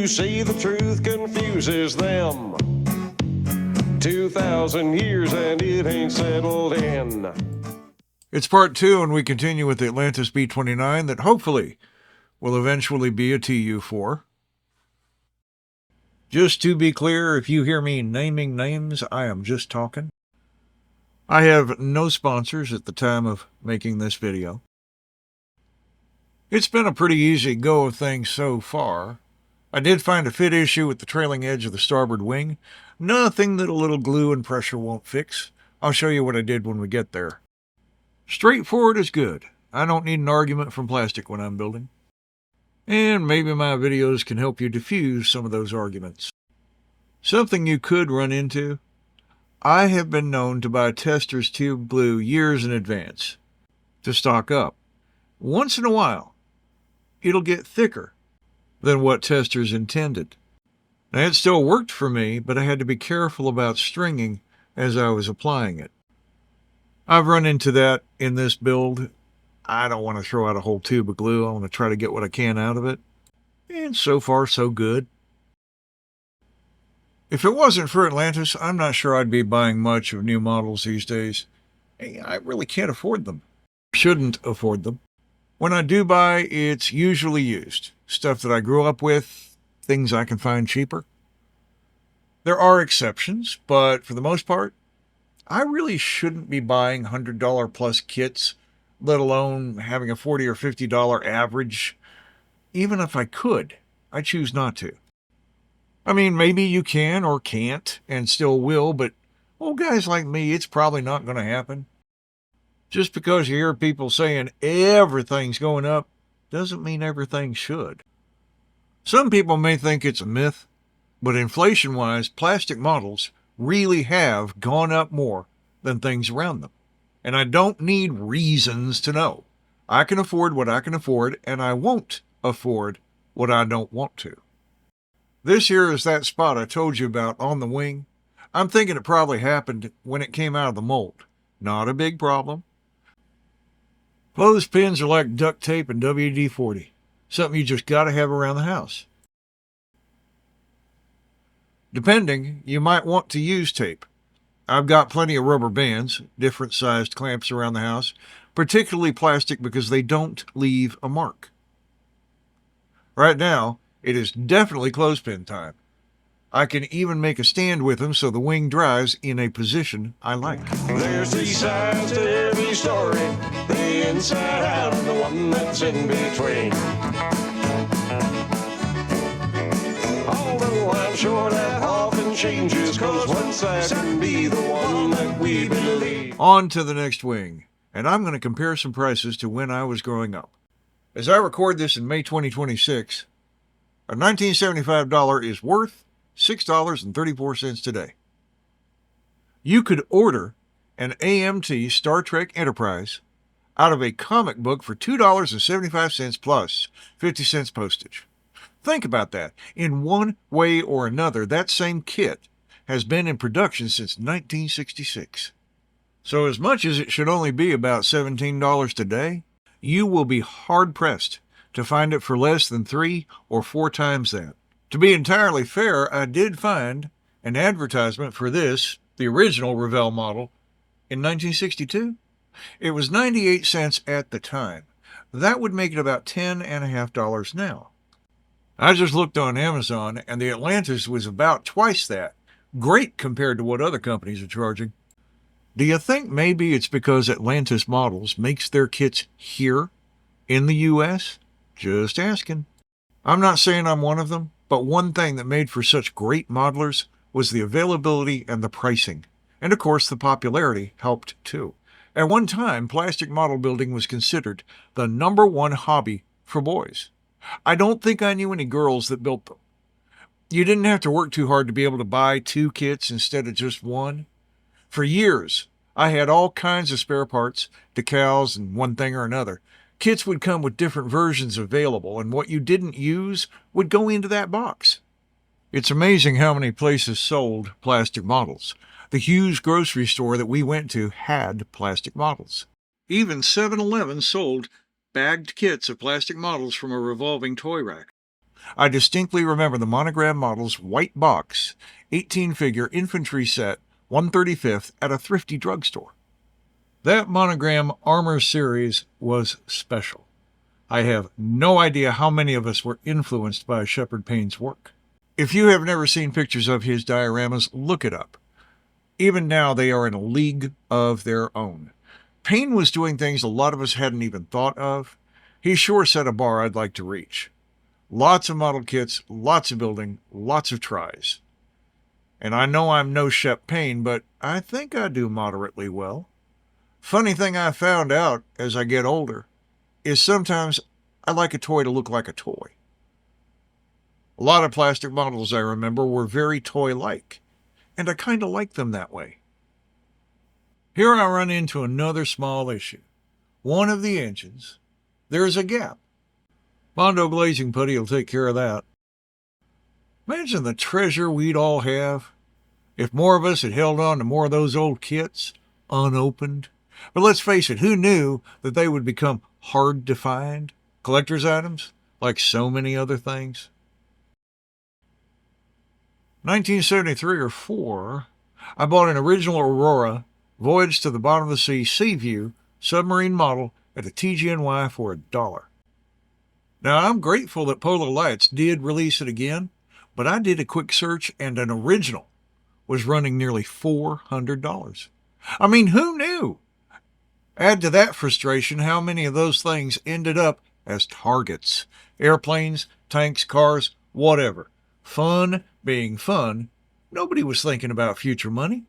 who say the truth confuses them. 2,000 years and it ain't settled in. It's part 2, and we continue with the Atlantis B-29 that hopefully will eventually be a Tu-4. Just to be clear, if you hear me naming names, I am just talking. I have no sponsors at the time of making this video. It's been a pretty easy go of things so far. I did find a fit issue with the trailing edge of the starboard wing. Nothing that a little glue and pressure won't fix. I'll show you what I did when we get there. Straightforward is good. I don't need an argument from plastic when I'm building. And maybe my videos can help you diffuse some of those arguments. Something you could run into. I have been known to buy tester's tube glue years in advance to stock up. Once in a while, it'll get thicker than what testers intended. Now, it still worked for me, but I had to be careful about stringing as I was applying it. I've run into that in this build. I don't want to throw out a whole tube of glue. I want to try to get what I can out of it. And so far, so good. If it wasn't for Atlantis, I'm not sure I'd be buying much of new models these days. I really can't afford them. Shouldn't afford them. When I do buy, it's usually used. Stuff that I grew up with, things I can find cheaper. There are exceptions, but for the most part, I really shouldn't be buying $100 plus kits, let alone having a $40 or $50 average. Even if I could, I choose not to. I mean, maybe you can or can't and still will, but old guys like me, it's probably not going to happen. Just because you hear people saying everything's going up doesn't mean everything should. Some people may think it's a myth, but inflation-wise, plastic models really have gone up more than things around them. And I don't need reasons to know. I can afford what I can afford, and I won't afford what I don't want to. This here is that spot I told you about on the wing. I'm thinking it probably happened when it came out of the mold. Not a big problem. Clothespins are like duct tape and WD-40. Something you just got to have around the house. Depending, you might want to use tape. I've got plenty of rubber bands, different sized clamps around the house, particularly plastic because they don't leave a mark. Right now, it is definitely clothespin time. I can even make a stand with them so the wing dries in a position I like. There's three sides to every story, the inside out and the one that's in between. Although I'm sure that often changes, 'cause one side can be the one that we believe. On to the next wing, and I'm going to compare some prices to when I was growing up. As I record this in May 2026, a $1975 is worth $6.34 today. You could order an AMT Star Trek Enterprise out of a comic book for $2.75 plus 50 cents postage. Think about that. In one way or another, that same kit has been in production since 1966. So as much as it should only be about $17 today, you will be hard-pressed to find it for less than 3 or 4 times that. To be entirely fair, I did find an advertisement for this, the original Revell model, in 1962. It was 98 cents at the time. That would make it about $10.50 now. I just looked on Amazon, and the Atlantis was about twice that. Great compared to what other companies are charging. Do you think maybe it's because Atlantis Models makes their kits here in the U.S.? Just asking. I'm not saying I'm one of them, but one thing that made for such great modelers was the availability and the pricing. And of course, the popularity helped too. At one time, plastic model building was considered the #1 hobby for boys. I don't think I knew any girls that built them. You didn't have to work too hard to be able to buy 2 kits instead of just 1. For years, I had all kinds of spare parts, decals, and one thing or another. Kits would come with different versions available, and what you didn't use would go into that box. It's amazing how many places sold plastic models. The Hughes grocery store that we went to had plastic models. Even 7-Eleven sold bagged kits of plastic models from a revolving toy rack. I distinctly remember the Monogram Models white box, 18-figure infantry set, 135th at a thrifty drugstore. That Monogram Armor series was special. I have no idea how many of us were influenced by Shepard Payne's work. If you have never seen pictures of his dioramas, look it up. Even now, they are in a league of their own. Payne was doing things a lot of us hadn't even thought of. He sure set a bar I'd like to reach. Lots of model kits, lots of building, lots of tries. And I know I'm no Shep Payne, but I think I do moderately well. Funny thing I found out as I get older is sometimes I like a toy to look like a toy. A lot of plastic models I remember were very toy-like, and I kind of like them that way. Here I run into another small issue. One of the engines, there's a gap. Bondo glazing putty will take care of that. Imagine the treasure we'd all have if more of us had held on to more of those old kits, unopened. But let's face it, who knew that they would become hard to find? Collector's items, like so many other things. 1973 or 4, I bought an original Aurora Voyage to the Bottom of the Sea View submarine model at a TGNY for $1. Now, I'm grateful that Polar Lights did release it again, but I did a quick search and an original was running nearly $400. I mean, who knew? Add to that frustration how many of those things ended up as targets. Airplanes, tanks, cars, whatever. Fun being fun, nobody was thinking about future money.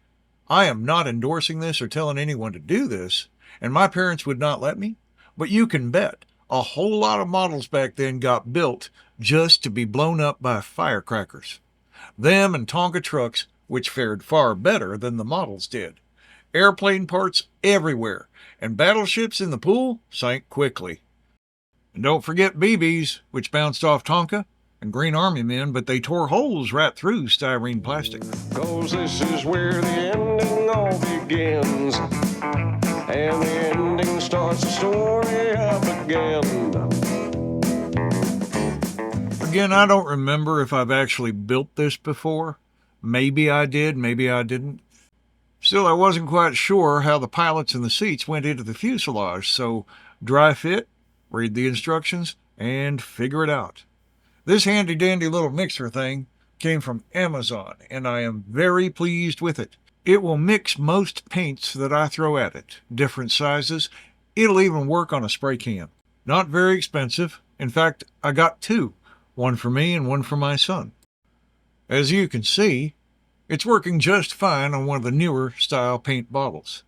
I am not endorsing this or telling anyone to do this, and my parents would not let me, but you can bet a whole lot of models back then got built just to be blown up by firecrackers. Them and Tonka trucks, which fared far better than the models did. Airplane parts everywhere, and battleships in the pool sank quickly. And don't forget BBs, which bounced off Tonka, and Green Army men, but they tore holes right through styrene plastic. 'Cause this is where the ending all begins, and the ending starts the story up again. Again, I don't remember if I've actually built this before. Maybe I did, maybe I didn't. Still, I wasn't quite sure how the pilots and the seats went into the fuselage, so dry fit, read the instructions, and figure it out. This handy-dandy little mixer thing came from Amazon, and I am very pleased with it. It will mix most paints that I throw at it, different sizes. It'll even work on a spray can. Not very expensive. In fact, I got 2, one for me and one for my son. As you can see, it's working just fine on one of the newer style paint bottles.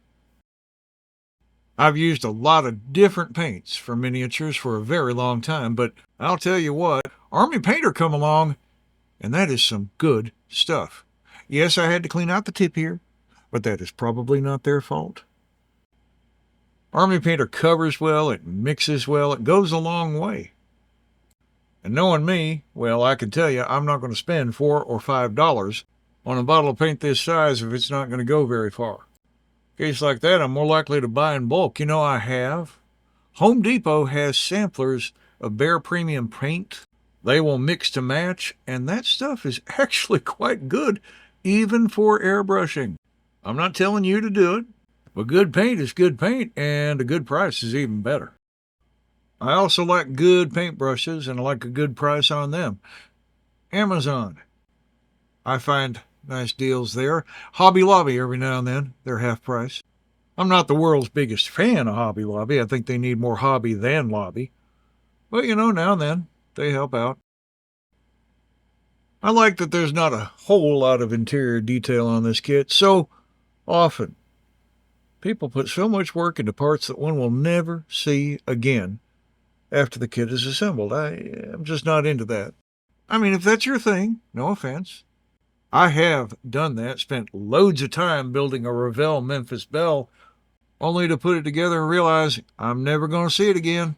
I've used a lot of different paints for miniatures for a very long time, but I'll tell you what, Army Painter come along, and that is some good stuff. Yes, I had to clean out the tip here, but that is probably not their fault. Army Painter covers well, it mixes well, it goes a long way. And knowing me, well, I can tell you I'm not going to spend $4 or $5 on a bottle of paint this size if it's not going to go very far. In a case like that, I'm more likely to buy in bulk. You know, I have. Home Depot has samplers of Behr Premium paint. They will mix to match, and that stuff is actually quite good, even for airbrushing. I'm not telling you to do it, but good paint is good paint, and a good price is even better. I also like good paintbrushes, and I like a good price on them. Amazon. I find nice deals there. Hobby Lobby every now and then. They're half price. I'm not the world's biggest fan of Hobby Lobby. I think they need more hobby than lobby. But, you know, now and then, they help out. I like that there's not a whole lot of interior detail on this kit. So often, people put so much work into parts that one will never see again after the kit is assembled. I'm just not into that. I mean, if that's your thing, no offense. I have done that, spent loads of time building a Revell Memphis Belle, only to put it together and realize I'm never going to see it again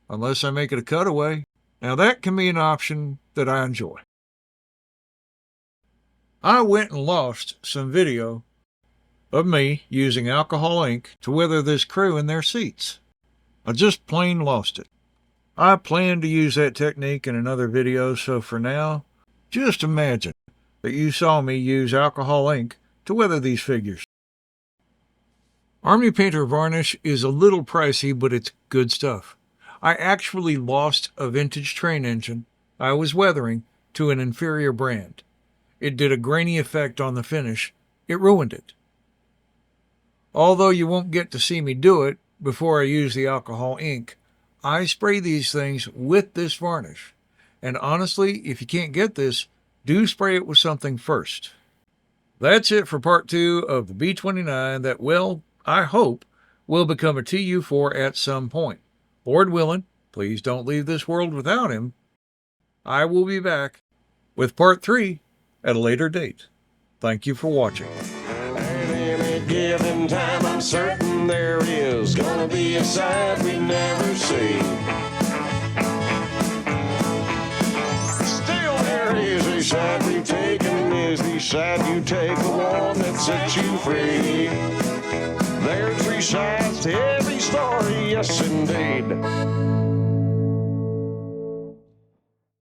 unless I make it a cutaway. Now that can be an option that I enjoy. I went and lost some video of me using alcohol ink to weather this crew in their seats. I just plain lost it. I plan to use that technique in another video, so for now, just imagine that you saw me use alcohol ink to weather these figures. Army Painter varnish is a little pricey, but it's good stuff. I actually lost a vintage train engine I was weathering to an inferior brand. It did a grainy effect on the finish. It ruined it. Although you won't get to see me do it before I use the alcohol ink, I spray these things with this varnish. And honestly, if you can't get this, do spray it with something first. That's it for part 2 of the B-29 that, well, I hope will become a Tu-4 at some point. Lord willing, please don't leave this world without him. I will be back with part 3 at a later date. Thank you for watching. At any given time, I'm certain there is gonna be a side we never see. Still, there is a side we've taken. Is the side you take the one that sets you free? There's 3 sides to every story, yes indeed.